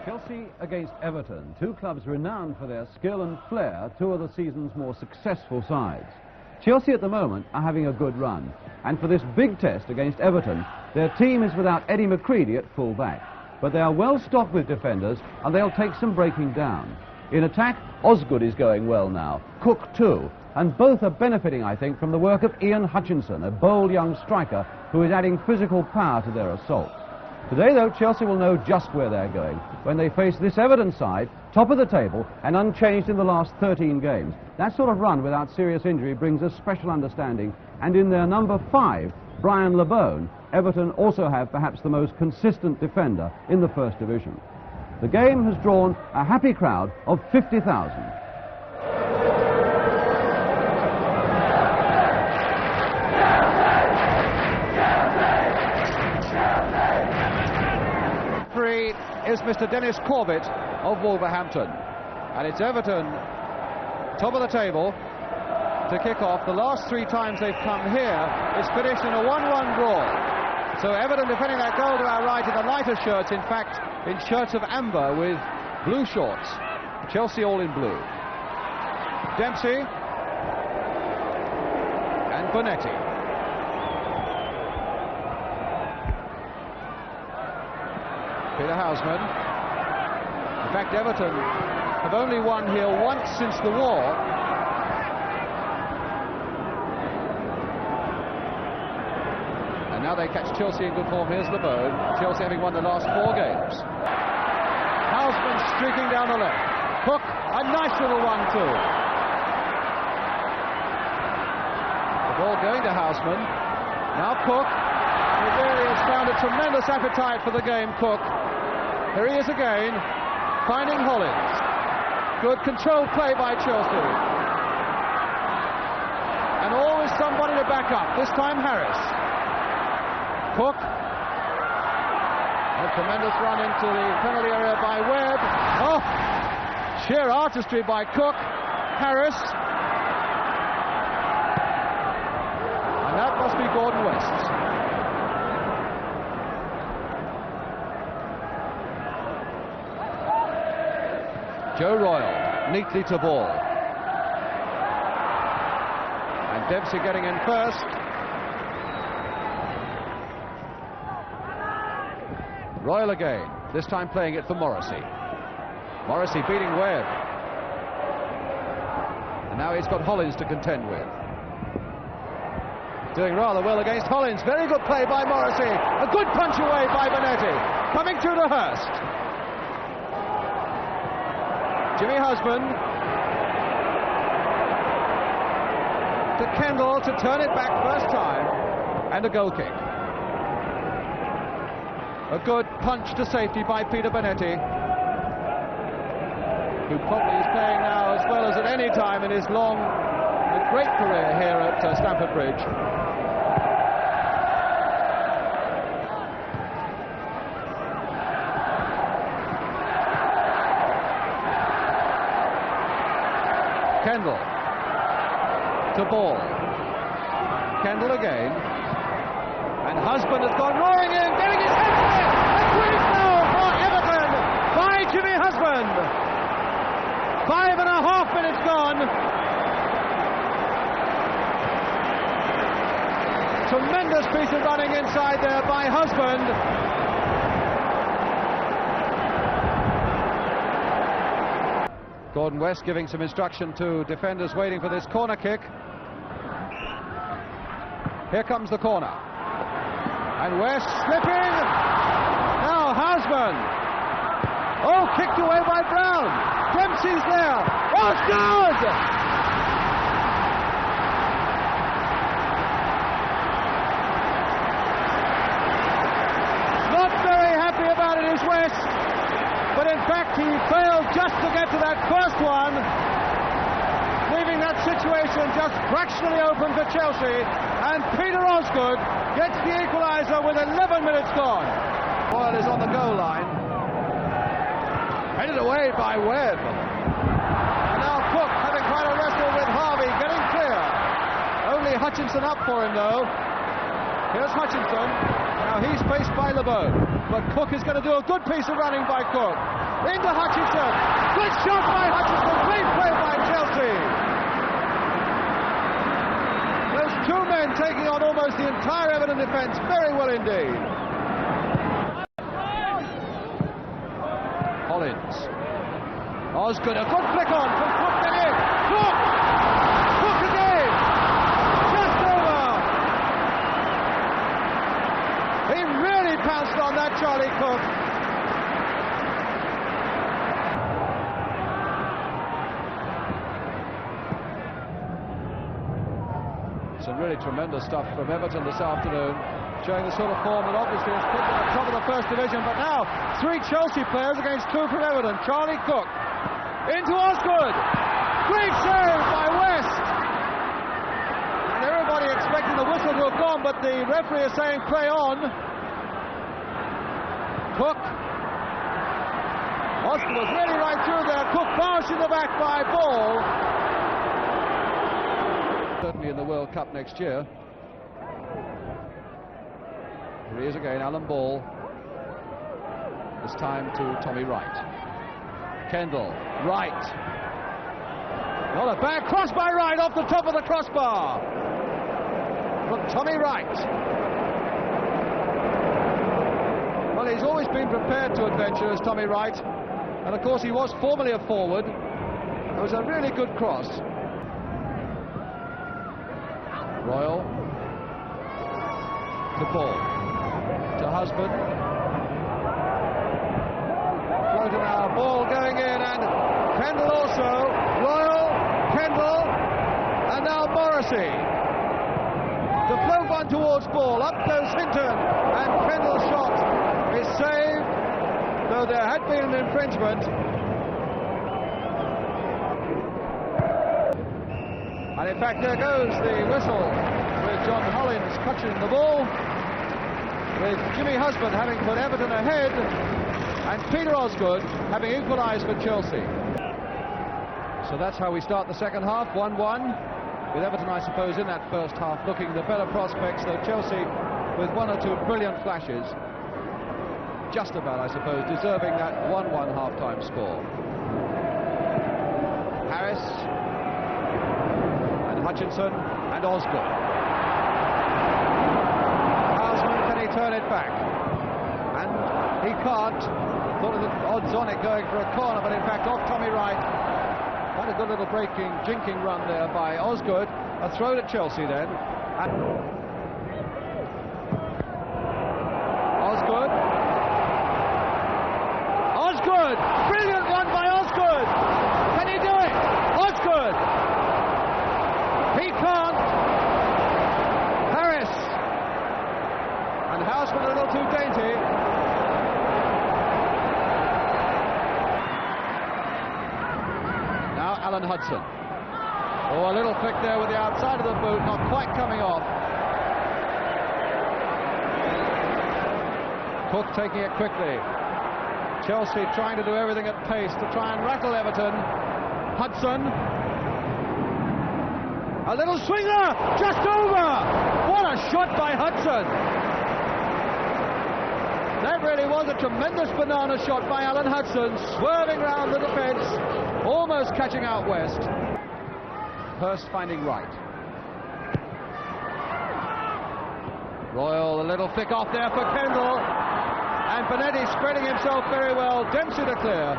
Chelsea against Everton, two clubs renowned for their skill and flair, two of the season's more successful sides. Chelsea at the moment are having a good run, and for this big test against Everton, their team is without Eddie McCready at full back. But they are well stocked with defenders, and they'll take some breaking down. In attack, Osgood is going well now, Cook too, and both are benefiting, I think, from the work of Ian Hutchinson, a bold young striker who is adding physical power to their assault. Today, though, Chelsea will know just where they're going when they face this Everton side, top of the table and unchanged in the last 13 games. That sort of run without serious injury brings a special understanding, and in their number 5, Brian LeBone, Everton also have perhaps the most consistent defender in the First Division. The game has drawn a happy crowd of 50,000. Is Mr. Dennis Corbett of Wolverhampton, and it's Everton top of the table to kick off. The last 3 times they've come here, it's finished in a 1-1 draw. So Everton defending that goal to our right in the lighter shirts, in fact in shirts of amber with blue shorts. Chelsea all in blue. Dempsey and Bonetti. Peter Houseman. In fact, Everton have only won here once since the war. And now they catch Chelsea in good form. Here's LeBone. Chelsea having won the last 4 games. Houseman streaking down the left. Cook, a nice little 1-2. The ball going to Houseman. Now Cook. He really has found a tremendous appetite for the game, Cook. Here he is again, finding Hollins. Good controlled play by Chelsea. And always somebody to back up, this time Harris. Cook. A tremendous run into the penalty area by Webb. Oh, sheer artistry by Cook. Harris. And that must be Gordon West. Joe Royle, neatly to ball. And Dempsey getting in first. Royle again, this time playing it for Morrissey. Morrissey beating Webb. And now he's got Hollins to contend with. Doing rather well against Hollins. Very good play by Morrissey. A good punch away by Bonetti. Coming through to Hurst. Jimmy Husband to Kendall to turn it back first time, and a goal kick. A good punch to safety by Peter Bonetti, who probably is playing now as well as at any time in his long and great career here at Stamford Bridge. Kendall to ball. Kendall again. And Husband has gone roaring in, getting his head to it. A great goal for Everton by Jimmy Husband. 5.5 minutes gone. Tremendous piece of running inside there by Husband. Gordon West giving some instruction to defenders waiting for this corner kick. Here comes the corner. And West slipping. Now Houseman. Oh, kicked away by Brown. Dempsey's there. Oh, it's good! Not very happy about it is West. But in fact, he failed just to get to that first one, leaving that situation just fractionally open for Chelsea. And Peter Osgood gets the equaliser with 11 minutes gone. Boyle is on the goal line. Headed away by Webb. And now Cook having quite a wrestle with Harvey, getting clear. Only Hutchinson up for him, though. Here's Hutchinson. Now he's faced by LeBeau. But Cook is going to do a good piece of running by Cook. into Hutchinson. Good shot by Hutchinson. Great play by Chelsea. Those two men taking on almost the entire Everton defence very well indeed. Collins. Osgood, a good flick on from Cook then in. Cook! Cook again! Just over! He really pounced on that, Charlie Cook. Some really tremendous stuff from Everton this afternoon, showing the sort of form that obviously has put them at the top of the first division. But now, 3 Chelsea players against 2 from Everton. Charlie Cook into Osgood. Great save by West. And everybody expecting the whistle to have gone, but the referee is saying play on. Cook. Osgood was really right through there. Cook bounced in the back by Ball. Certainly in the World Cup next year. Here he is again, Alan Ball. This time to Tommy Wright. Kendall, Wright. Not a bad cross by Wright off the top of the crossbar. From Tommy Wright. Well, he's always been prepared to adventure as Tommy Wright. And of course he was formerly a forward. It was a really good cross. Royal to Ball, to Husband, floating now, Ball going in, and Kendall also, Royal, Kendall, and now Morrissey. The float one towards Ball, up goes Hinton, and Kendall's shot is saved, though there had been an infringement. And in fact, there goes the whistle with John Hollins clutching the ball, with Jimmy Husband having put Everton ahead, and Peter Osgood having equalised for Chelsea. So that's how we start the second half, 1-1, with Everton, I suppose, in that first half looking the better prospects, though Chelsea with 1 or 2 brilliant flashes, just about, I suppose, deserving that 1-1 half-time score. Harris, Hutchinson and Osgood. Houseman, can he turn it back? And he can't. Thought of the odds on it going for a corner, but in fact off Tommy Wright. Quite a good little jinking run there by Osgood. A throw to Chelsea then. And Osgood. Osgood! Brilliant one by Osgood! Can he do it? Osgood! He can't. Harris. And Houseman a little too dainty. Now Alan Hudson. Oh, a little flick there with the outside of the boot, not quite coming off. Cook taking it quickly. Chelsea trying to do everything at pace to try and rattle Everton. Hudson. A little swinger, just over! What a shot by Hudson! That really was a tremendous banana shot by Alan Hudson, swerving round the defence, almost catching out West. Hurst finding Wright. Royal, a little flick off there for Kendall, and Benetti spreading himself very well. Dempsey to clear.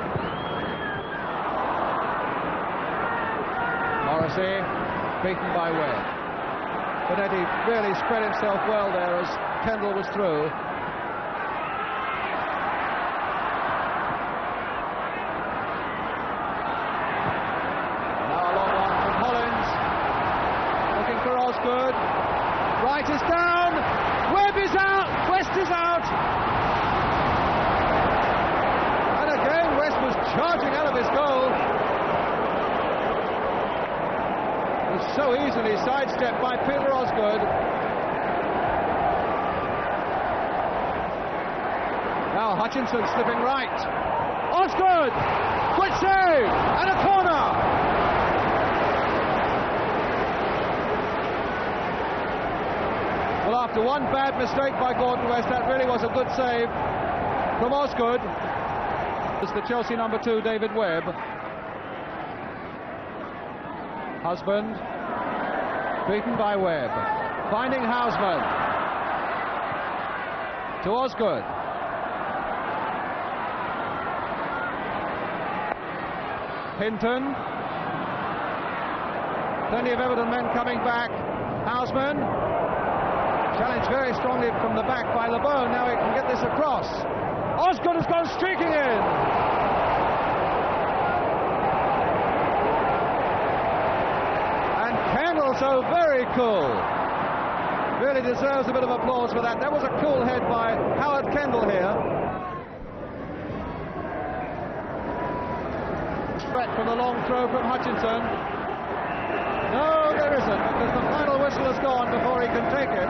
Morrissey. Beaten by Webb. Benetti really spread himself well there as Kendall was through. Now a long one from Hollins. Looking for Osgood. Wright is down. Webb is out. West is out. And again West was charging out of his goal. So easily sidestepped by Peter Osgood. Now Hutchinson slipping right. Osgood! Good save! And a corner! Well, after one bad mistake by Gordon West, that really was a good save from Osgood. It's the Chelsea number 2, David Webb. Husband, beaten by Webb. Finding Houseman. To Osgood. Hinton. Plenty of Everton men coming back. Houseman. Challenged very strongly from the back by LeBeau. Now he can get this across. Osgood has gone streaking in. And Kendall, so very cool. Really deserves a bit of applause for that. That was a cool head by Howard Kendall here. Threat from the long throw from Hutchinson. No, there isn't, because the final whistle has gone before he can take it.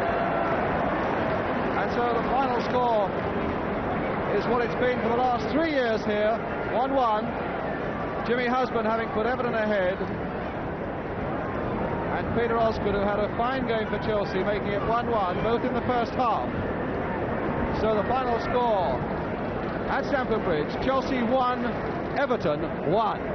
And so the final score is what it's been for the last 3 years here, 1-1. Jimmy Husband having put Everton ahead. And Peter Osgood, who had a fine game for Chelsea, making it 1-1, both in the first half. So the final score at Stamford Bridge, Chelsea 1, Everton 1.